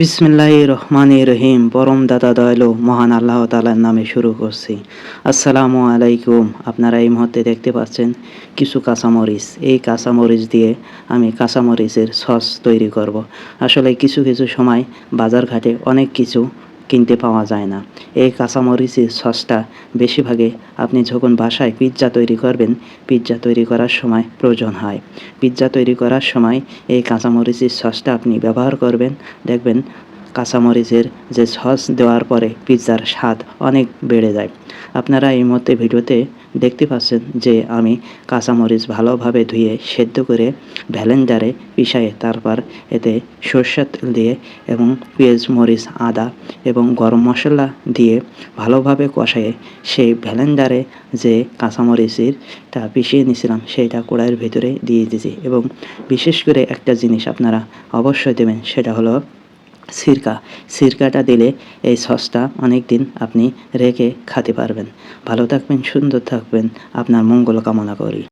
বিসমিল্লাহির রহমানির রহিম। পরম দাতা দয়ালু মহান আল্লাহ তাআলার নামে শুরু করছি। আসসালামু আলাইকুম। আপনারা এই মুহূর্তে দেখতে পাচ্ছেন কিছু কাঁচামরিচ। এই কাঁচামরিচ দিয়ে আমি কাঁচামরিচের সস তৈরি করব। আসলে কিছু কিছু সময় বাজারঘাটে অনেক কিছু কিনতে পাওয়া যায় না। এই কাঁচামরিচের সসটা বেশিরভাগে আপনি যখন বাসায় পিৎজা তৈরি করবেন, পিৎজা তৈরি করার সময় প্রয়োজন হয়। পিৎজা তৈরি করার সময় এই কাঁচামরিচের সসটা আপনি ব্যবহার করবেন, দেখবেন কাঁচামরিচের যে সস দেওয়ার পরে পিৎজার স্বাদ অনেক বেড়ে যায়। আপনারা এই মুহূর্তে ভিডিওতে দেখতে পাচ্ছেন যে আমি কাঁচামরিচ ভালোভাবে ধুয়ে সেদ্ধ করে ব্লেন্ডারে পিষিয়ে তারপর এতে সরষের তেল দিয়ে এবং পেঁয়াজ, মরিচ, আদা এবং গরম মশলা দিয়ে ভালোভাবে কষিয়ে সেই ব্লেন্ডারে যে কাঁচামরিচেরটা পিষিয়ে নিয়েছিলাম সেইটা কড়াইয়ের ভেতরে দিয়ে দিয়েছি। এবং বিশেষ করে একটা জিনিস আপনারা অবশ্যই দেবেন, সেটা হলো সিরকা। সিরকাটা দিলে এই সসটা অনেক দিন আপনি রেখে খেতে পারবেন। ভালো থাকবেন, সুন্দর থাকবেন, আপনার মঙ্গল কামনা করি।